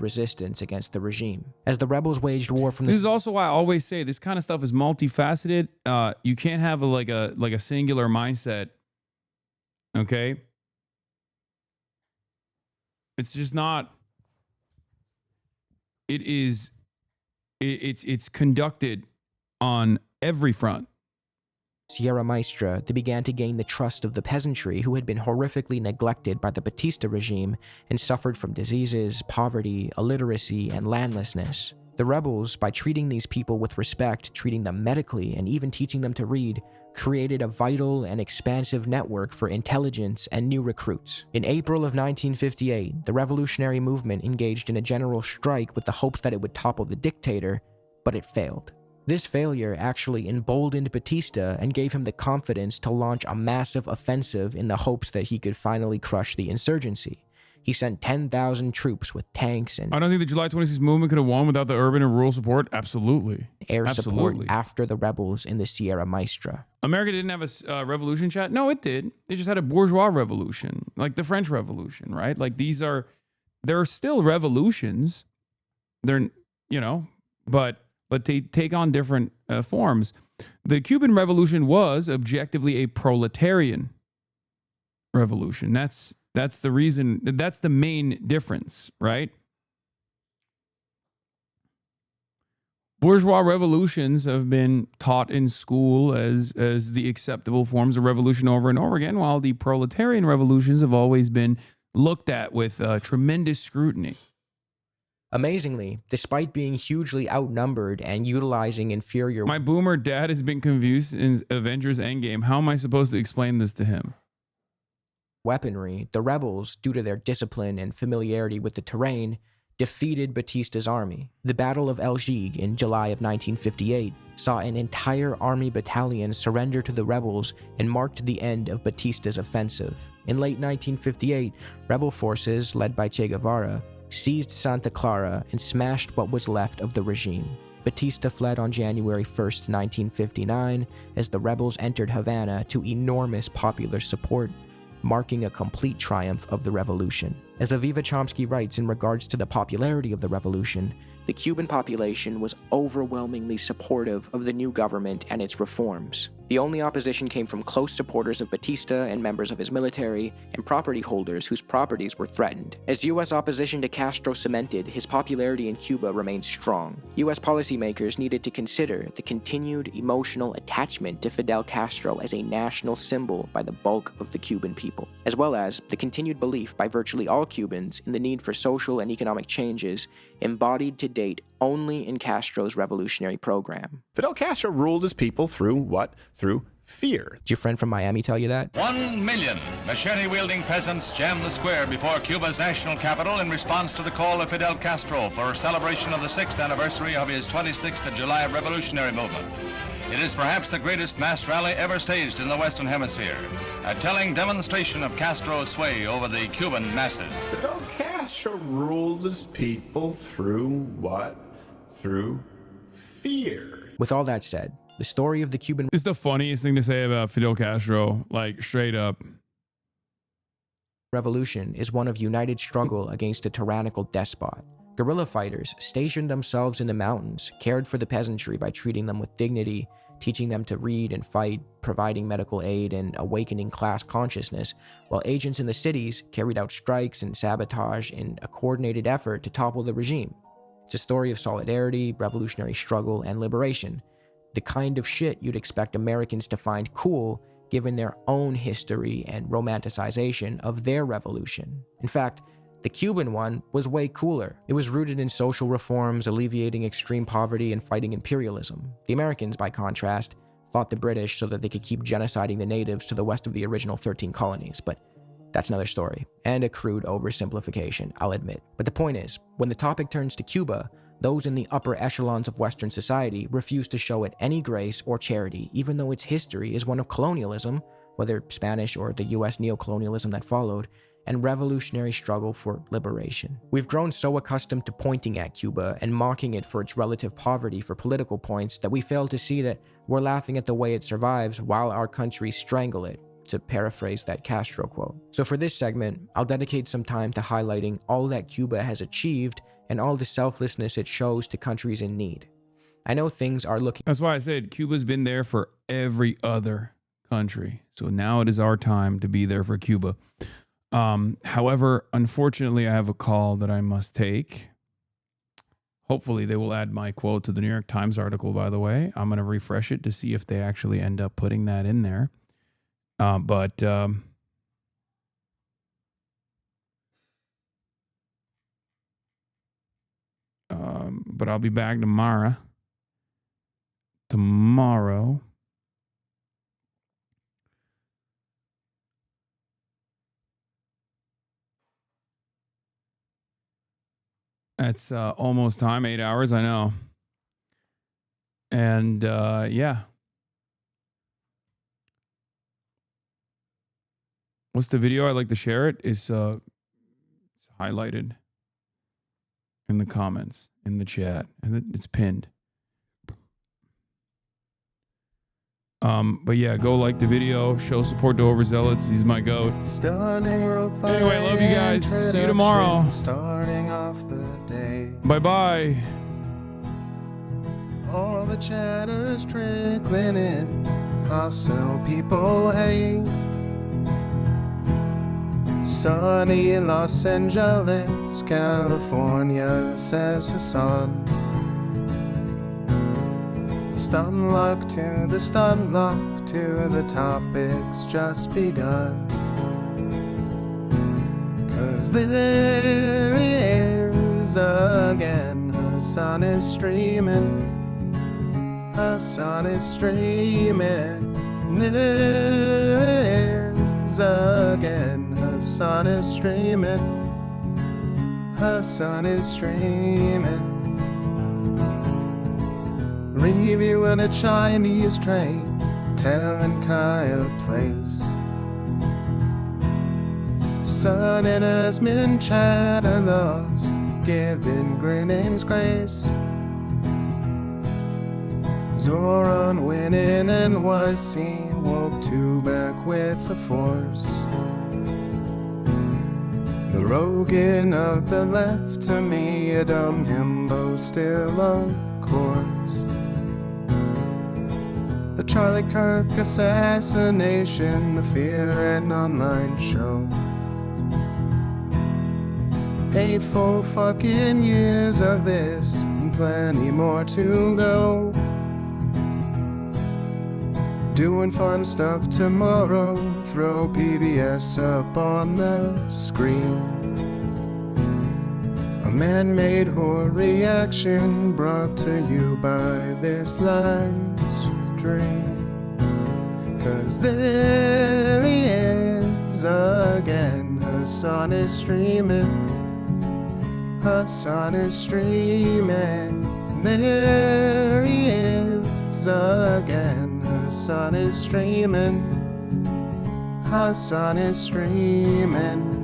resistance against the regime. As the rebels waged war from the... This is also why I always say this kind of stuff is multifaceted. You can't have like a singular mindset. Okay? It's just not... It's conducted on every front. Sierra Maestra, they began to gain the trust of the peasantry who had been horrifically neglected by the Batista regime and suffered from diseases, poverty, illiteracy, and landlessness. The rebels, by treating these people with respect, treating them medically, and even teaching them to read, created a vital and expansive network for intelligence and new recruits. In April of 1958, the revolutionary movement engaged in a general strike with the hopes that it would topple the dictator, but it failed. This failure actually emboldened Batista and gave him the confidence to launch a massive offensive in the hopes that he could finally crush the insurgency. He sent 10,000 troops with tanks and... I don't think the July 26th movement could have won without the urban and rural support. Absolutely. Air support after the rebels in the Sierra Maestra. America didn't have a revolution, chat? No, it did. They just had a bourgeois revolution, like the French Revolution, right? Like there are still revolutions. They're, but they take on different forms. The Cuban Revolution was objectively a proletarian revolution. That's the reason. That's the main difference, right? Bourgeois revolutions have been taught in school as the acceptable forms of revolution over and over again, while the proletarian revolutions have always been looked at with tremendous scrutiny. Amazingly, despite being hugely outnumbered and utilizing inferior... My boomer dad has been confused in Avengers Endgame. How am I supposed to explain this to him? Weaponry, the rebels, due to their discipline and familiarity with the terrain, defeated Batista's army. The Battle of El Gig in July of 1958 saw an entire army battalion surrender to the rebels and marked the end of Batista's offensive. In late 1958, rebel forces, led by Che Guevara, seized Santa Clara and smashed what was left of the regime. Batista fled on January 1st, 1959, as the rebels entered Havana to enormous popular support, marking a complete triumph of the revolution. As Aviva Chomsky writes in regards to the popularity of the revolution, the Cuban population was overwhelmingly supportive of the new government and its reforms. The only opposition came from close supporters of Batista and members of his military, and property holders whose properties were threatened. As U.S. opposition to Castro cemented, his popularity in Cuba remained strong. U.S. policymakers needed to consider the continued emotional attachment to Fidel Castro as a national symbol by the bulk of the Cuban people, as well as the continued belief by virtually all Cubans in the need for social and economic changes embodied to date only in Castro's revolutionary program. Fidel Castro ruled his people through what? Through fear. Did your friend from Miami tell you that? 1 million machete-wielding peasants jammed the square before Cuba's national capital in response to the call of Fidel Castro for a celebration of the 6th anniversary of his 26th of July revolutionary movement. It is perhaps the greatest mass rally ever staged in the Western Hemisphere, a telling demonstration of Castro's sway over the Cuban masses. Fidel Castro ruled his people through what? Through fear. With all that said, the story of the Cuban... It's the funniest thing to say about Fidel Castro, like straight up. Revolution is one of united struggle against a tyrannical despot. Guerrilla fighters stationed themselves in the mountains, cared for the peasantry by treating them with dignity, teaching them to read and fight, providing medical aid, and awakening class consciousness, while agents in the cities carried out strikes and sabotage in a coordinated effort to topple the regime. It's a story of solidarity, revolutionary struggle, and liberation. The kind of shit you'd expect Americans to find cool given their own history and romanticization of their revolution. In fact, the Cuban one was way cooler. It was rooted in social reforms, alleviating extreme poverty, and fighting imperialism. The Americans, by contrast, fought the British so that they could keep genociding the natives to the west of the original 13 colonies, but that's another story, and a crude oversimplification, I'll admit. But the point is, when the topic turns to Cuba, those in the upper echelons of Western society refuse to show it any grace or charity, even though its history is one of colonialism, whether Spanish or the US neocolonialism that followed, and revolutionary struggle for liberation. We've grown so accustomed to pointing at Cuba and mocking it for its relative poverty for political points that we fail to see that we're laughing at the way it survives while our countries strangle it, to paraphrase that Castro quote. So for this segment, I'll dedicate some time to highlighting all that Cuba has achieved and all the selflessness it shows to countries in need. I know things are looking. That's why I said Cuba's been there for every other country. So now it is our time to be there for Cuba. However, unfortunately, I have a call that I must take. Hopefully, they will add my quote to the New York Times article, by the way. I'm going to refresh it to see if they actually end up putting that in there. But I'll be back tomorrow. It's almost time, 8 hours, I know. And yeah. What's the video? I'd like to share it. It's highlighted in the comments, in the chat, and it's pinned. But yeah, go like the video, show support to Overzealots. He's my goat. Anyway, love you guys. See you tomorrow. Starting off the day. Bye-bye. All the chatter's trickling in. Hostile people hate. Sunny Los Angeles, California, says Hassan. Stun luck to the stun luck to the topics just begun. 'Cause there he is again. Hassan is streaming. Hassan is streaming. There he is again. Hassan is streaming. Hassan is streaming. Reviewing a Chinese train, telling Kaya place. Sun and Asmin chatter loves, giving grinning's grace. Zoran winning NYC, woke two back with the force. The Rogan of the left, to me a dumb himbo still of course. The Charlie Kirk assassination, the Fear and Online show. 8 full fucking years of this, and plenty more to go. Doing fun stuff tomorrow, throw PBS up on the screen. A man-made horror reaction brought to you by this life's dream. 'Cause there he is again. Hassan is streaming. Hassan is streaming. There he is again. Hassan is streaming. Hassan is streaming.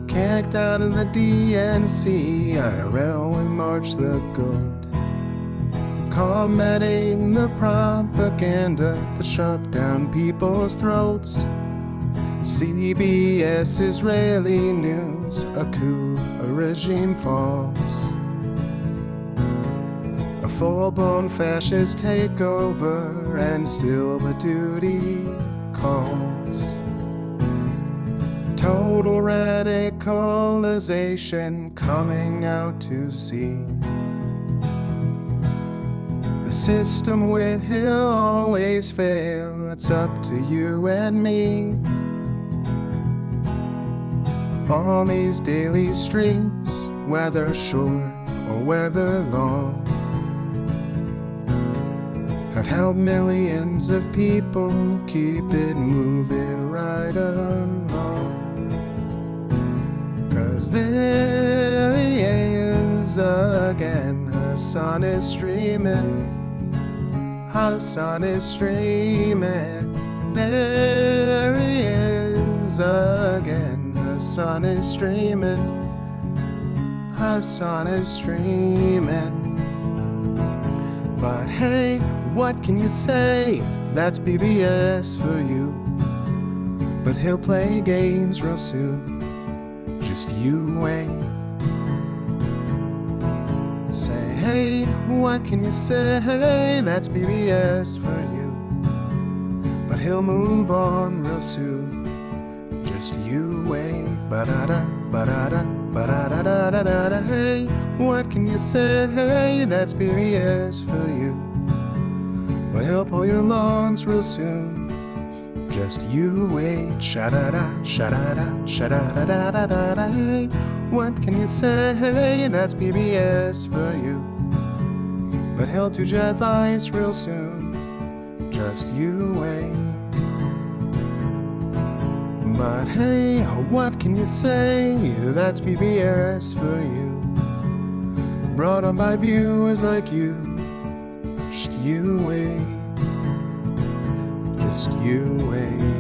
Kicked out of the DNC, IRL with March the Goat. Combating the propaganda that shoved down people's throats. CBS Israeli news, a coup, a regime falls. A full-blown fascist takeover, and still the duty calls. Total radicalization coming out to sea. The system will always fail, it's up to you and me. On these daily streets, whether short or whether long, have helped millions of people keep it moving right along. 'Cause there he is again. Hassan is streaming. Hassan is streaming. There he is again. Hassan is streaming. Hassan is streaming. But hey, what can you say? That's PBS for you. But he'll play games real soon. Just you wait. what can you say? That's BBS for you. But he'll move on real soon. Just you wait. Ba-da-da, ba-da-da, ba-da-da-da-da-da. Hey, what can you say? That's BBS for you. But he'll pull your lungs real soon. Just you wait. Sha-da-da, sha-da-da, sha-da-da-da-da-da. Hey, what can you say? That's BBS for you. But he'll do jet advice real soon. Just you wait. But hey, what can you say? That's BBS for you. Brought on by viewers like you. Just you wait. Just you wait.